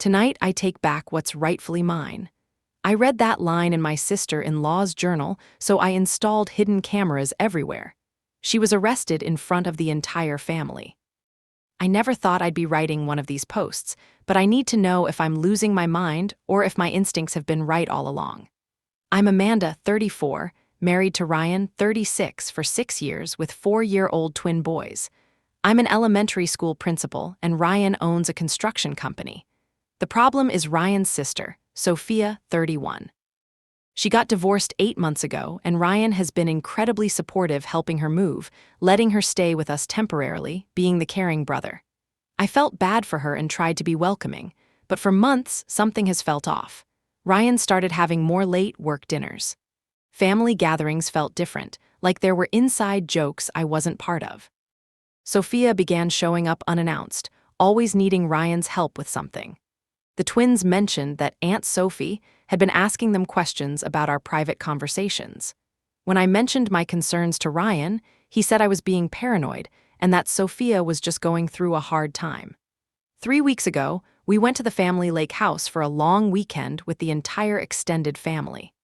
Tonight I take back what's rightfully mine. I read that line in my sister-in-law's journal, so I installed hidden cameras everywhere. She was arrested in front of the entire family. I never thought I'd be writing one of these posts, but I need to know if I'm losing my mind or if my instincts have been right all along. I'm Amanda, 34, married to Ryan, 36, for 6 years with 4-year-old twin boys. I'm an elementary school principal, and Ryan owns a construction company. The problem is Ryan's sister, Sophia, 31. She got divorced 8 months ago, and Ryan has been incredibly supportive, helping her move, letting her stay with us temporarily, being the caring brother. I felt bad for her and tried to be welcoming, but for months, something has felt off. Ryan started having more late work dinners. Family gatherings felt different, like there were inside jokes I wasn't part of. Sophia began showing up unannounced, always needing Ryan's help with something. The twins mentioned that Aunt Sophie had been asking them questions about our private conversations. When I mentioned my concerns to Ryan, he said I was being paranoid and that Sophia was just going through a hard time. 3 weeks ago, we went to the family lake house for a long weekend with the entire extended family.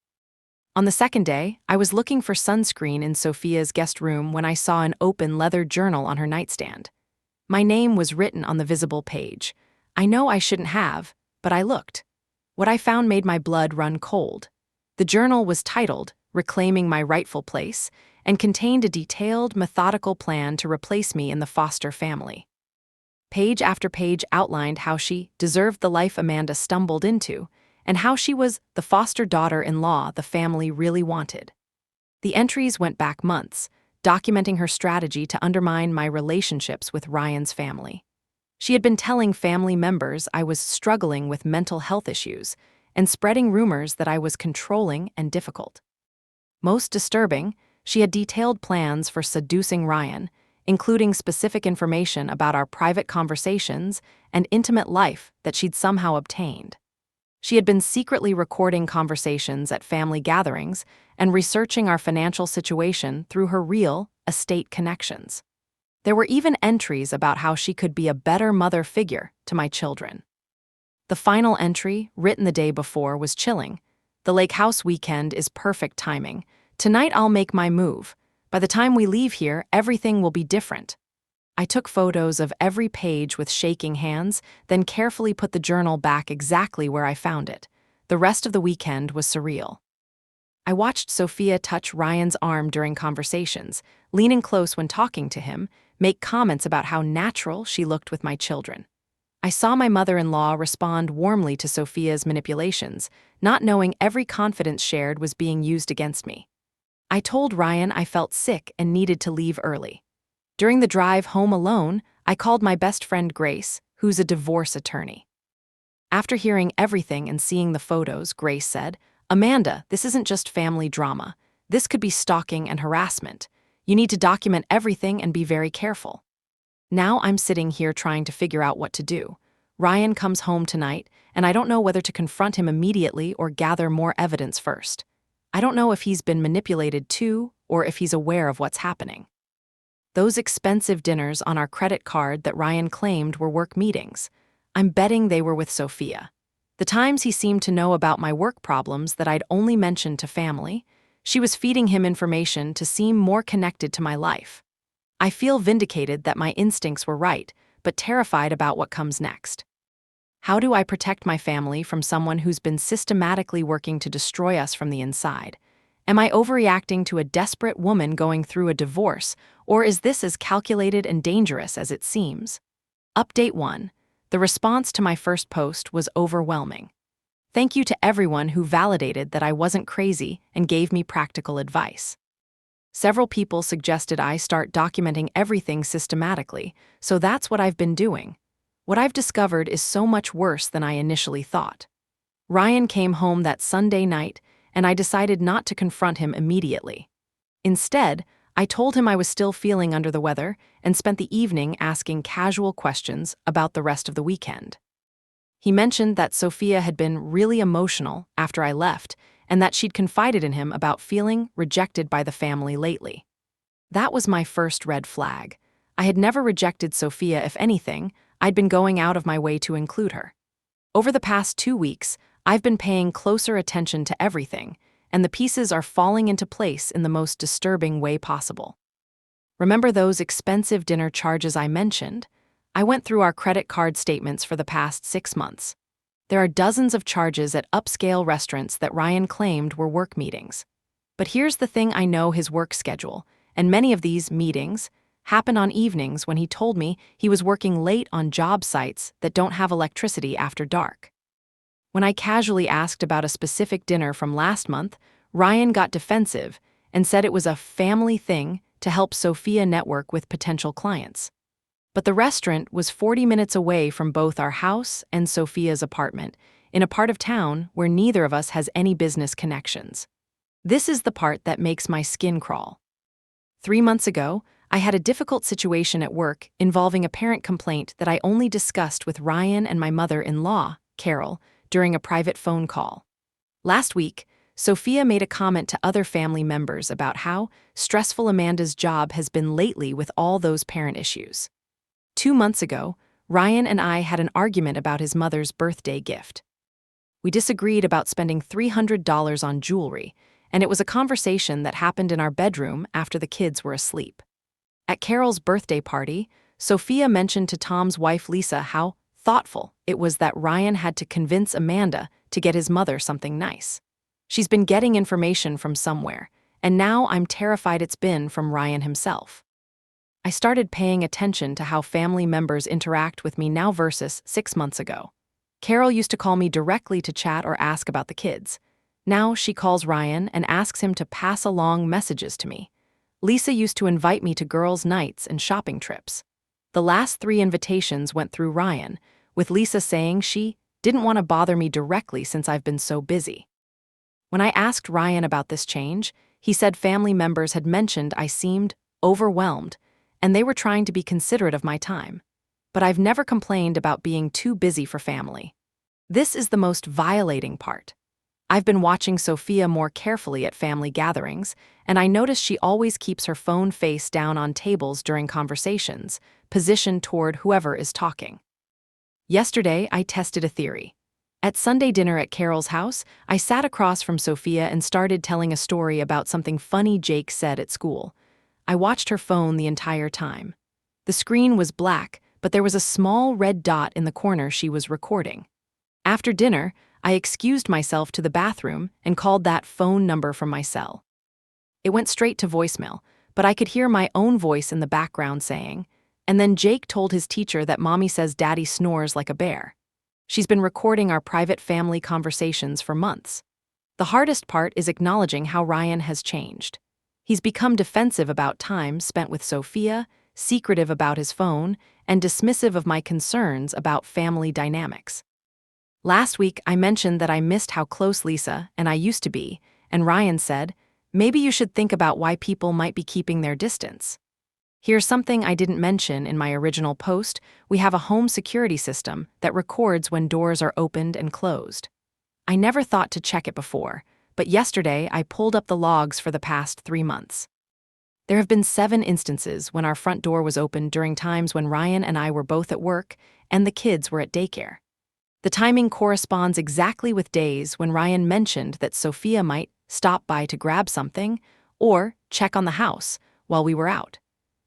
On the second day, I was looking for sunscreen in Sophia's guest room when I saw an open leather journal on her nightstand. My name was written on the visible page. I know I shouldn't have, but I looked. What I found made my blood run cold. The journal was titled, "Reclaiming My Rightful Place," and contained a detailed, methodical plan to replace me in the foster family. Page after page outlined how she deserved the life Amanda stumbled into, and how she was the foster daughter-in-law the family really wanted. The entries went back months, documenting her strategy to undermine my relationships with Ryan's family. She had been telling family members I was struggling with mental health issues and spreading rumors that I was controlling and difficult. Most disturbing, she had detailed plans for seducing Ryan, including specific information about our private conversations and intimate life that she'd somehow obtained. She had been secretly recording conversations at family gatherings and researching our financial situation through her real estate connections. There were even entries about how she could be a better mother figure to my children. The final entry, written the day before, was chilling. "The lake house weekend is perfect timing. Tonight I'll make my move. By the time we leave here, everything will be different." I took photos of every page with shaking hands, then carefully put the journal back exactly where I found it. The rest of the weekend was surreal. I watched Sophia touch Ryan's arm during conversations, leaning close when talking to him, make comments about how natural she looked with my children. I saw my mother-in-law respond warmly to Sophia's manipulations, not knowing every confidence shared was being used against me. I told Ryan I felt sick and needed to leave early. During the drive home alone, I called my best friend Grace, who's a divorce attorney. After hearing everything and seeing the photos, Grace said, "Amanda, this isn't just family drama. This could be stalking and harassment. You need to document everything and be very careful." Now I'm sitting here trying to figure out what to do. Ryan comes home tonight, and I don't know whether to confront him immediately or gather more evidence first. I don't know if he's been manipulated too, or if he's aware of what's happening. Those expensive dinners on our credit card that Ryan claimed were work meetings. I'm betting they were with Sophia. The times he seemed to know about my work problems that I'd only mentioned to family, she was feeding him information to seem more connected to my life. I feel vindicated that my instincts were right, but terrified about what comes next. How do I protect my family from someone who's been systematically working to destroy us from the inside? Am I overreacting to a desperate woman going through a divorce, or is this as calculated and dangerous as it seems? Update 1. The response to my first post was overwhelming. Thank you to everyone who validated that I wasn't crazy and gave me practical advice. Several people suggested I start documenting everything systematically, so that's what I've been doing. What I've discovered is so much worse than I initially thought. Ryan came home that Sunday night, and I decided not to confront him immediately. Instead, I told him I was still feeling under the weather and spent the evening asking casual questions about the rest of the weekend. He mentioned that Sophia had been really emotional after I left and that she'd confided in him about feeling rejected by the family lately. That was my first red flag. I had never rejected Sophia. If anything, I'd been going out of my way to include her. Over the past 2 weeks, I've been paying closer attention to everything, and the pieces are falling into place in the most disturbing way possible. Remember those expensive dinner charges I mentioned? I went through our credit card statements for the past 6 months. There are dozens of charges at upscale restaurants that Ryan claimed were work meetings. But here's the thing: I know his work schedule, and many of these meetings happen on evenings when he told me he was working late on job sites that don't have electricity after dark. When I casually asked about a specific dinner from last month, Ryan got defensive and said it was a family thing to help Sophia network with potential clients. But the restaurant was 40 minutes away from both our house and Sophia's apartment, in a part of town where neither of us has any business connections. This is the part that makes my skin crawl. 3 months ago, I had a difficult situation at work involving a parent complaint that I only discussed with Ryan and my mother-in-law, Carol, during a private phone call. Last week, Sophia made a comment to other family members about how stressful Amanda's job has been lately with all those parent issues. 2 months ago, Ryan and I had an argument about his mother's birthday gift. We disagreed about spending $300 on jewelry, and it was a conversation that happened in our bedroom after the kids were asleep. At Carol's birthday party, Sophia mentioned to Tom's wife Lisa how thoughtful it was that Ryan had to convince Amanda to get his mother something nice. She's been getting information from somewhere, and now I'm terrified it's been from Ryan himself. I started paying attention to how family members interact with me now versus 6 months ago. Carol used to call me directly to chat or ask about the kids. Now she calls Ryan and asks him to pass along messages to me. Lisa used to invite me to girls' nights and shopping trips. The last 3 invitations went through Ryan, with Lisa saying she didn't want to bother me directly since I've been so busy. When I asked Ryan about this change, he said family members had mentioned I seemed overwhelmed and they were trying to be considerate of my time. But I've never complained about being too busy for family. This is the most violating part. I've been watching Sophia more carefully at family gatherings, and I notice she always keeps her phone face down on tables during conversations, positioned toward whoever is talking. Yesterday, I tested a theory. At Sunday dinner at Carol's house, I sat across from Sophia and started telling a story about something funny Jake said at school. I watched her phone the entire time. The screen was black, but there was a small red dot in the corner she was recording. After dinner, I excused myself to the bathroom and called that phone number from my cell. It went straight to voicemail, but I could hear my own voice in the background saying, and then Jake told his teacher that Mommy says Daddy snores like a bear. She's been recording our private family conversations for months. The hardest part is acknowledging how Ryan has changed. He's become defensive about time spent with Sophia, secretive about his phone, and dismissive of my concerns about family dynamics. Last week, I mentioned that I missed how close Lisa and I used to be, and Ryan said, maybe you should think about why people might be keeping their distance. Here's something I didn't mention in my original post: we have a home security system that records when doors are opened and closed. I never thought to check it before, but yesterday I pulled up the logs for the past 3 months. There have been 7 instances when our front door was opened during times when Ryan and I were both at work and the kids were at daycare. The timing corresponds exactly with days when Ryan mentioned that Sophia might stop by to grab something or check on the house while we were out.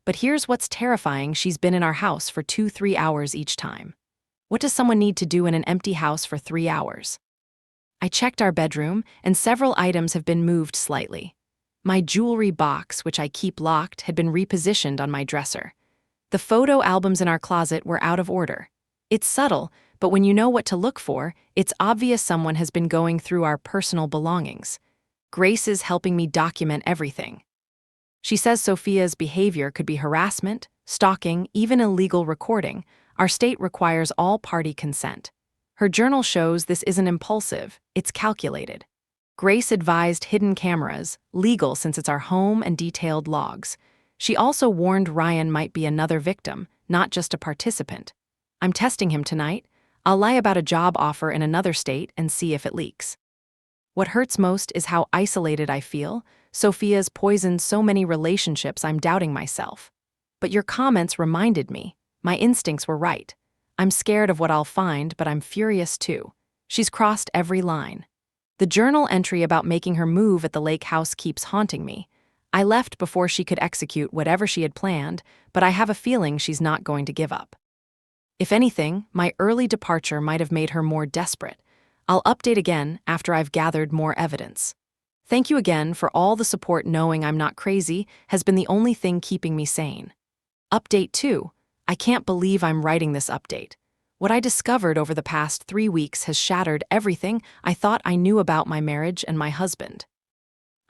But here's what's terrifying: she's been in our house for 2-3 hours each time. What does someone need to do in an empty house for 3 hours? I checked our bedroom, and several items have been moved slightly. My jewelry box, which I keep locked, had been repositioned on my dresser. The photo albums in our closet were out of order. It's subtle, but when you know what to look for, it's obvious someone has been going through our personal belongings. Grace is helping me document everything. She says Sophia's behavior could be harassment, stalking, even illegal recording. Our state requires all-party consent. Her journal shows this isn't impulsive, it's calculated. Grace advised hidden cameras, legal since it's our home, and detailed logs. She also warned Ryan might be another victim, not just a participant. I'm testing him tonight. I'll lie about a job offer in another state and see if it leaks. What hurts most is how isolated I feel. Sophia's poisoned so many relationships I'm doubting myself. But your comments reminded me. My instincts were right. I'm scared of what I'll find, but I'm furious too. She's crossed every line. The journal entry about making her move at the lake house keeps haunting me. I left before she could execute whatever she had planned, but I have a feeling she's not going to give up. If anything, my early departure might have made her more desperate. I'll update again after I've gathered more evidence. Thank you again for all the support. Knowing I'm not crazy has been the only thing keeping me sane. Update 2. I can't believe I'm writing this update. What I discovered over the past 3 weeks has shattered everything I thought I knew about my marriage and my husband.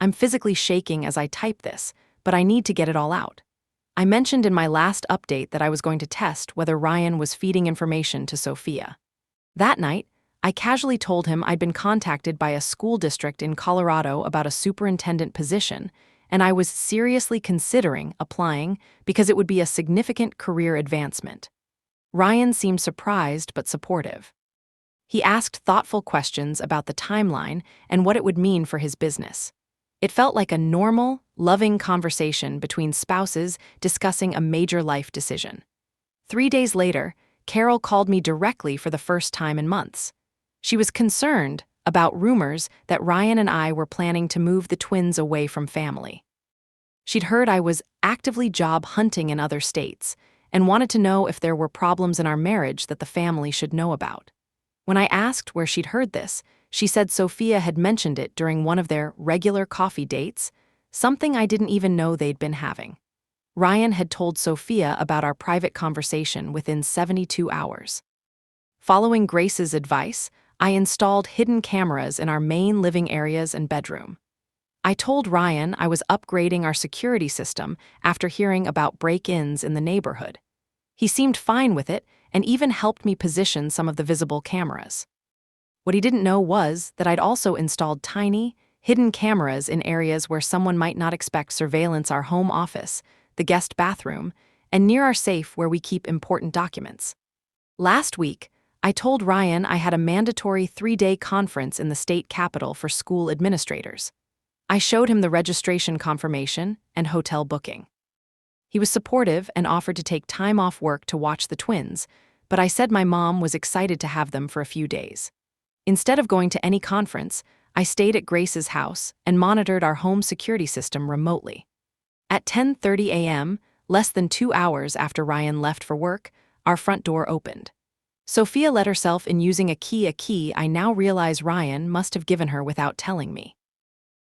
I'm physically shaking as I type this, but I need to get it all out. I mentioned in my last update that I was going to test whether Ryan was feeding information to Sophia. That night, I casually told him I'd been contacted by a school district in Colorado about a superintendent position, and I was seriously considering applying because it would be a significant career advancement. Ryan seemed surprised but supportive. He asked thoughtful questions about the timeline and what it would mean for his business. It felt like a normal, loving conversation between spouses discussing a major life decision. 3 days later, Carol called me directly for the first time in months. She was concerned about rumors that Ryan and I were planning to move the twins away from family. She'd heard I was actively job hunting in other states and wanted to know if there were problems in our marriage that the family should know about. When I asked where she'd heard this, she said Sophia had mentioned it during one of their regular coffee dates, something I didn't even know they'd been having. Ryan had told Sophia about our private conversation within 72 hours. Following Grace's advice, I installed hidden cameras in our main living areas and bedroom. I told Ryan I was upgrading our security system after hearing about break-ins in the neighborhood. He seemed fine with it and even helped me position some of the visible cameras. What he didn't know was that I'd also installed tiny, hidden cameras in areas where someone might not expect surveillance: our home office, the guest bathroom, and near our safe where we keep important documents. Last week, I told Ryan I had a mandatory 3-day conference in the state capitol for school administrators. I showed him the registration confirmation and hotel booking. He was supportive and offered to take time off work to watch the twins, but I said my mom was excited to have them for a few days. Instead of going to any conference, I stayed at Grace's house and monitored our home security system remotely. At 10:30 a.m., less than 2 hours after Ryan left for work, our front door opened. Sophia let herself in using a key I now realize Ryan must have given her without telling me.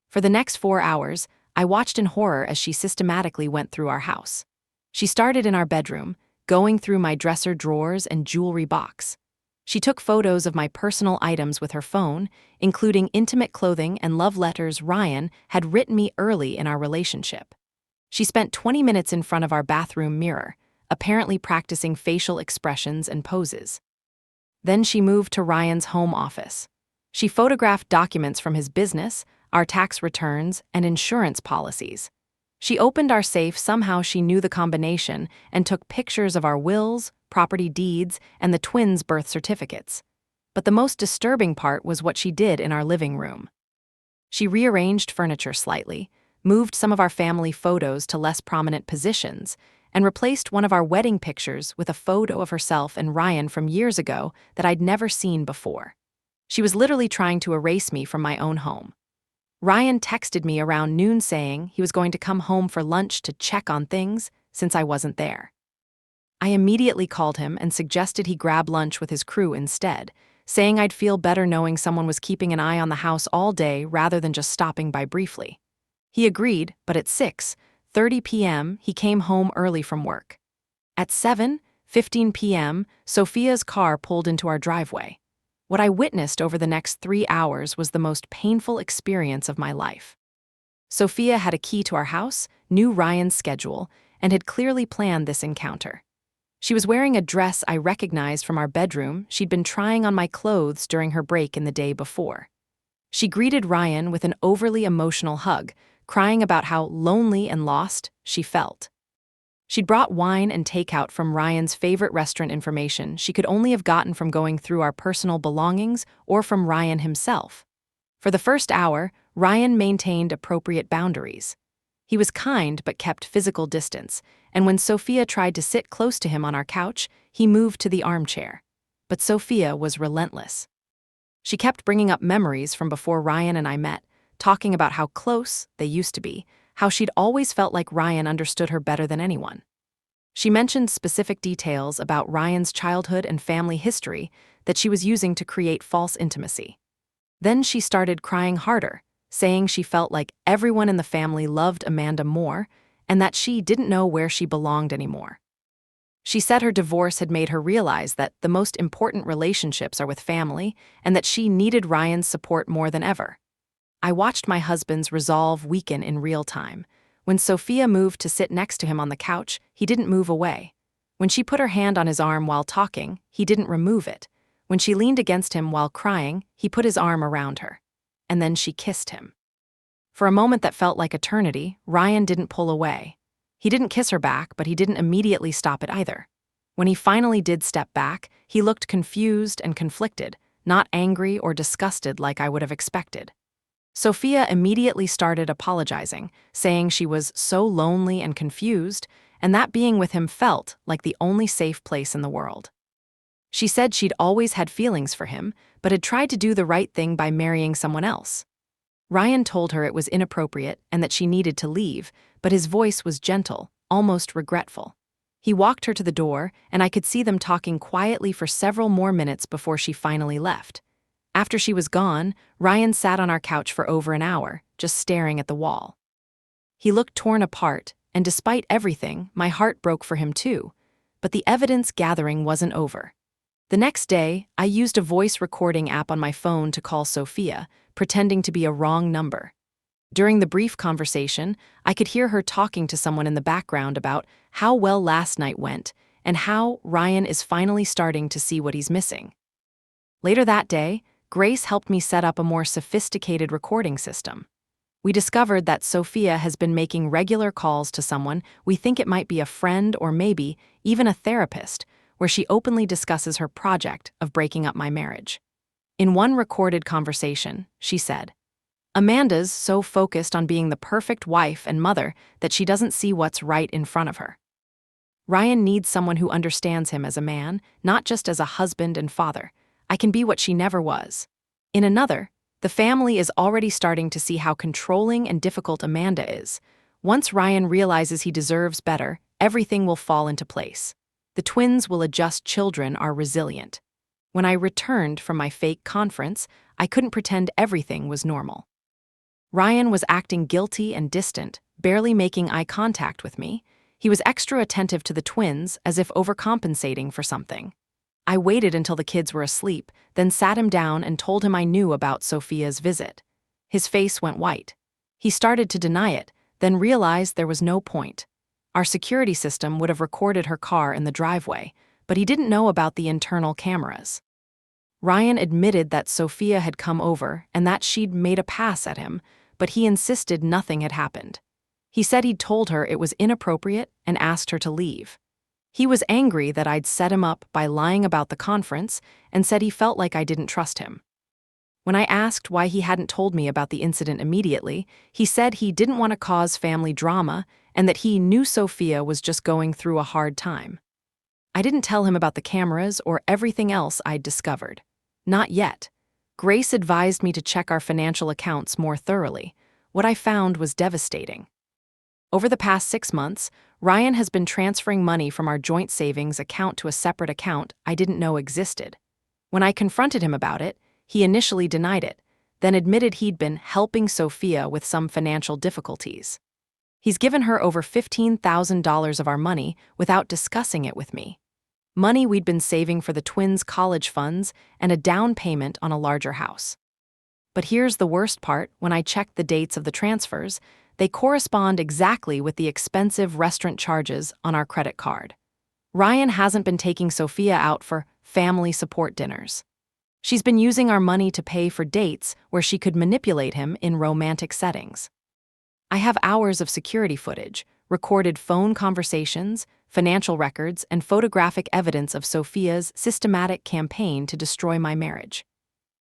For the next 4 hours, I watched in horror as she systematically went through our house. She started in our bedroom, going through my dresser drawers and jewelry box. She took photos of my personal items with her phone, including intimate clothing and love letters Ryan had written me early in our relationship. She spent 20 minutes in front of our bathroom mirror, apparently practicing facial expressions and poses. Then she moved to Ryan's home office. She photographed documents from his business, our tax returns, and insurance policies. She opened our safe. Somehow she knew the combination and took pictures of our wills, property deeds, and the twins' birth certificates. But the most disturbing part was what she did in our living room. She rearranged furniture slightly, moved some of our family photos to less prominent positions, and replaced one of our wedding pictures with a photo of herself and Ryan from years ago that I'd never seen before. She was literally trying to erase me from my own home. Ryan texted me around noon saying he was going to come home for lunch to check on things since I wasn't there. I immediately called him and suggested he grab lunch with his crew instead, saying I'd feel better knowing someone was keeping an eye on the house all day rather than just stopping by briefly. He agreed, but at 6:30 p.m., he came home early from work. At 7:15 p.m., Sophia's car pulled into our driveway. What I witnessed over the next 3 hours was the most painful experience of my life. Sophia had a key to our house, knew Ryan's schedule, and had clearly planned this encounter. She was wearing a dress I recognized from our bedroom she'd been trying on my clothes during her break in the day before. She greeted Ryan with an overly emotional hug, crying about how lonely and lost she felt. She'd brought wine and takeout from Ryan's favorite restaurant, information she could only have gotten from going through our personal belongings or from Ryan himself. For the first hour, Ryan maintained appropriate boundaries. He was kind but kept physical distance, and when Sophia tried to sit close to him on our couch, he moved to the armchair. But Sophia was relentless. She kept bringing up memories from before Ryan and I met, talking about how close they used to be, how she'd always felt like Ryan understood her better than anyone. She mentioned specific details about Ryan's childhood and family history that she was using to create false intimacy. Then she started crying harder, saying she felt like everyone in the family loved Amanda more and that she didn't know where she belonged anymore. She said her divorce had made her realize that the most important relationships are with family and that she needed Ryan's support more than ever. I watched my husband's resolve weaken in real time. When Sophia moved to sit next to him on the couch, he didn't move away. When she put her hand on his arm while talking, he didn't remove it. When she leaned against him while crying, he put his arm around her. And then she kissed him. For a moment that felt like eternity, Ryan didn't pull away. He didn't kiss her back, but he didn't immediately stop it either. When he finally did step back, he looked confused and conflicted, not angry or disgusted like I would have expected. Sophia immediately started apologizing, saying she was so lonely and confused, and that being with him felt like the only safe place in the world. She said she'd always had feelings for him, but had tried to do the right thing by marrying someone else. Ryan told her it was inappropriate and that she needed to leave, but his voice was gentle, almost regretful. He walked her to the door, and I could see them talking quietly for several more minutes before she finally left. After she was gone, Ryan sat on our couch for over an hour, just staring at the wall. He looked torn apart, and despite everything, my heart broke for him too. But the evidence gathering wasn't over. The next day, I used a voice recording app on my phone to call Sophia, pretending to be a wrong number. During the brief conversation, I could hear her talking to someone in the background about how well last night went and how Ryan is finally starting to see what he's missing. Later that day, Grace helped me set up a more sophisticated recording system. We discovered that Sophia has been making regular calls to someone we think it might be a friend or maybe even a therapist, where she openly discusses her project of breaking up my marriage. In one recorded conversation, she said, "Amanda's so focused on being the perfect wife and mother that she doesn't see what's right in front of her. Ryan needs someone who understands him as a man, not just as a husband and father. I can be what she never was." In another, the family is already starting to see how controlling and difficult Amanda is. Once Ryan realizes he deserves better, everything will fall into place. The twins will adjust. Children are resilient. When I returned from my fake conference, I couldn't pretend everything was normal. Ryan was acting guilty and distant, barely making eye contact with me. He was extra attentive to the twins, as if overcompensating for something. I waited until the kids were asleep, then sat him down and told him I knew about Sophia's visit. His face went white. He started to deny it, then realized there was no point. Our security system would have recorded her car in the driveway, but he didn't know about the internal cameras. Ryan admitted that Sophia had come over and that she'd made a pass at him, but he insisted nothing had happened. He said he'd told her it was inappropriate and asked her to leave. He was angry that I'd set him up by lying about the conference and said he felt like I didn't trust him. When I asked why he hadn't told me about the incident immediately, he said he didn't want to cause family drama and that he knew Sophia was just going through a hard time. I didn't tell him about the cameras or everything else I'd discovered. Not yet. Grace advised me to check our financial accounts more thoroughly. What I found was devastating. Over the past 6 months, Ryan has been transferring money from our joint savings account to a separate account I didn't know existed. When I confronted him about it, he initially denied it, then admitted he'd been helping Sophia with some financial difficulties. He's given her over $15,000 of our money without discussing it with me. Money we'd been saving for the twins' college funds and a down payment on a larger house. But here's the worst part: when I checked the dates of the transfers, they correspond exactly with the expensive restaurant charges on our credit card. Ryan hasn't been taking Sophia out for family support dinners. She's been using our money to pay for dates where she could manipulate him in romantic settings. I have hours of security footage, recorded phone conversations, financial records, and photographic evidence of Sophia's systematic campaign to destroy my marriage.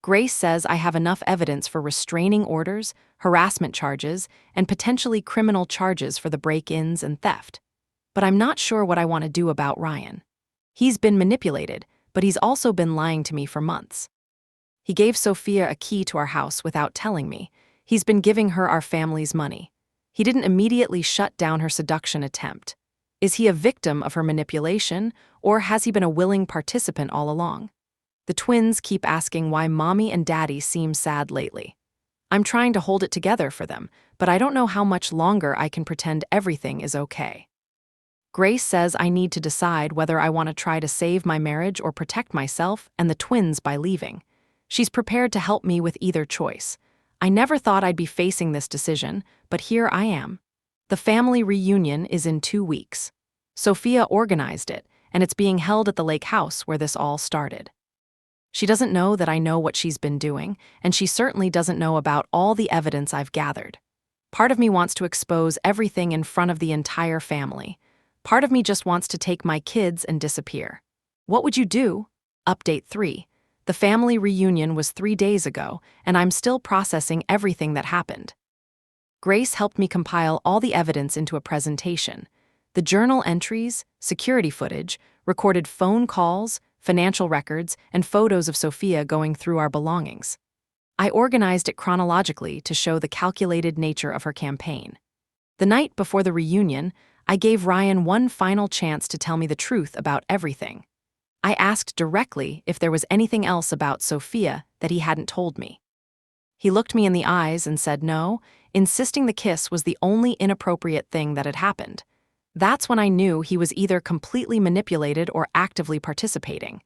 Grace says I have enough evidence for restraining orders, harassment charges, and potentially criminal charges for the break-ins and theft. but I'm not sure what I want to do about Ryan. He's been manipulated, but he's also been lying to me for months. He gave Sophia a key to our house without telling me. He's been giving her our family's money. He didn't immediately shut down her seduction attempt. Is he a victim of her manipulation, or has he been a willing participant all along? The twins keep asking why Mommy and Daddy seem sad lately. I'm trying to hold it together for them, but I don't know how much longer I can pretend everything is okay. Grace says I need to decide whether I want to try to save my marriage or protect myself and the twins by leaving. She's prepared to help me with either choice. I never thought I'd be facing this decision, but here I am. The family reunion is in 2 weeks. Sophia organized it, and it's being held at the lake house where this all started. She doesn't know that I know what she's been doing, and she certainly doesn't know about all the evidence I've gathered. Part of me wants to expose everything in front of the entire family. Part of me just wants to take my kids and disappear. What would you do? Update 3. The family reunion was 3 days ago, and I'm still processing everything that happened. Grace helped me compile all the evidence into a presentation. The journal entries, security footage, recorded phone calls, financial records, and photos of Sophia going through our belongings. I organized it chronologically to show the calculated nature of her campaign. The night before the reunion, I gave Ryan one final chance to tell me the truth about everything. I asked directly if there was anything else about Sophia that he hadn't told me. He looked me in the eyes and said no, insisting the kiss was the only inappropriate thing that had happened. That's when I knew he was either completely manipulated or actively participating.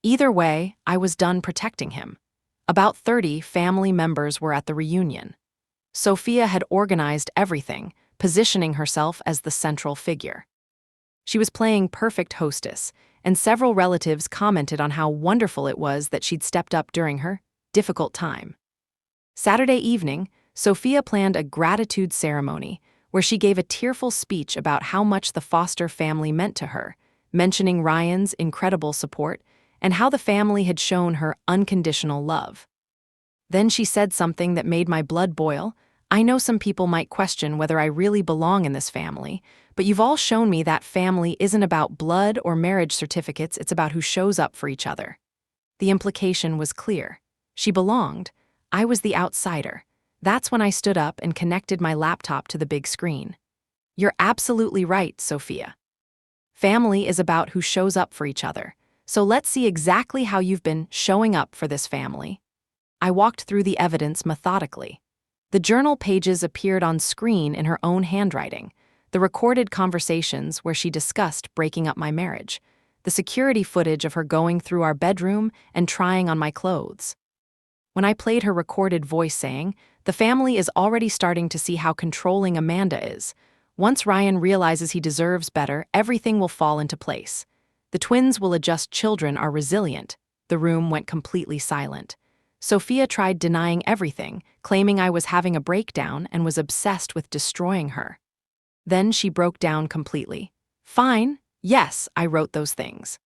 Either way, I was done protecting him. About 30 family members were at the reunion. Sophia had organized everything, positioning herself as the central figure. She was playing perfect hostess, and several relatives commented on how wonderful it was that she'd stepped up during her difficult time. Saturday evening, Sophia planned a gratitude ceremony where she gave a tearful speech about how much the Foster family meant to her, mentioning Ryan's incredible support and how the family had shown her unconditional love. Then she said something that made my blood boil. I know some people might question whether I really belong in this family, but you've all shown me that family isn't about blood or marriage certificates, it's about who shows up for each other. The implication was clear. She belonged. I was the outsider. That's when I stood up and connected my laptop to the big screen. You're absolutely right, Sophia. Family is about who shows up for each other. So let's see exactly how you've been showing up for this family. I walked through the evidence methodically. The journal pages appeared on screen in her own handwriting, the recorded conversations where she discussed breaking up my marriage, the security footage of her going through our bedroom and trying on my clothes. When I played her recorded voice saying, "The family is already starting to see how controlling Amanda is. Once Ryan realizes he deserves better, everything will fall into place. The twins will adjust, children are resilient." The room went completely silent. Sophia tried denying everything, claiming I was having a breakdown and was obsessed with destroying her. Then she broke down completely. Fine, yes, I wrote those things.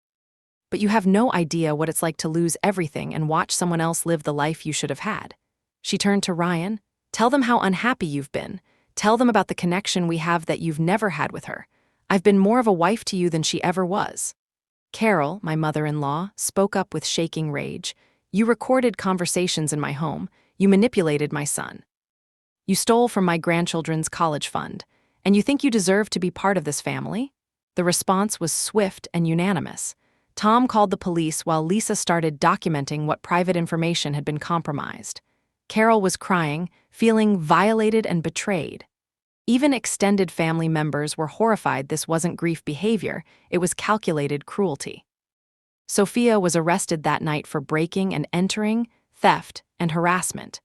But you have no idea what it's like to lose everything and watch someone else live the life you should have had. She turned to Ryan. Tell them how unhappy you've been. Tell them about the connection we have that you've never had with her. I've been more of a wife to you than she ever was. Carol, my mother-in-law, spoke up with shaking rage. You recorded conversations in my home. You manipulated my son. You stole from my grandchildren's college fund. And you think you deserve to be part of this family? The response was swift and unanimous. Tom called the police while Lisa started documenting what private information had been compromised. Carol was crying, feeling violated and betrayed. Even extended family members were horrified this wasn't grief behavior, it was calculated cruelty. Sophia was arrested that night for breaking and entering, theft, and harassment.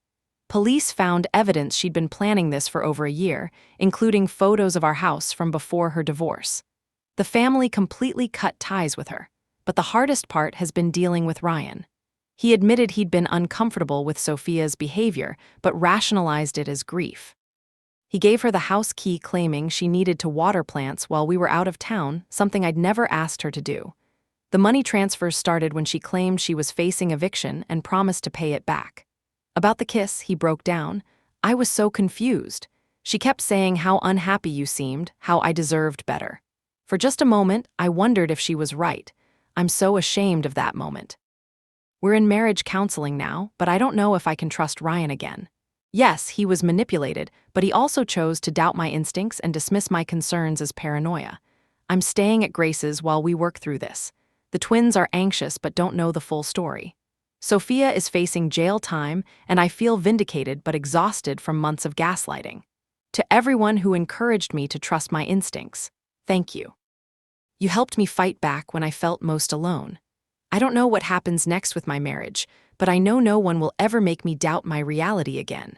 Police found evidence she'd been planning this for over a year, including photos of our house from before her divorce. The family completely cut ties with her. But the hardest part has been dealing with Ryan. He admitted he'd been uncomfortable with Sophia's behavior, but rationalized it as grief. He gave her the house key, claiming she needed to water plants while we were out of town, something I'd never asked her to do. The money transfers started when she claimed she was facing eviction and promised to pay it back. About the kiss, he broke down. I was so confused. She kept saying how unhappy you seemed, how I deserved better. For just a moment, I wondered if she was right. I'm so ashamed of that moment. We're in marriage counseling now, but I don't know if I can trust Ryan again. Yes, he was manipulated, but he also chose to doubt my instincts and dismiss my concerns as paranoia. I'm staying at Grace's while we work through this. The twins are anxious but don't know the full story. Sophia is facing jail time, and I feel vindicated but exhausted from months of gaslighting. To everyone who encouraged me to trust my instincts, thank you. You helped me fight back when I felt most alone. I don't know what happens next with my marriage, but I know no one will ever make me doubt my reality again.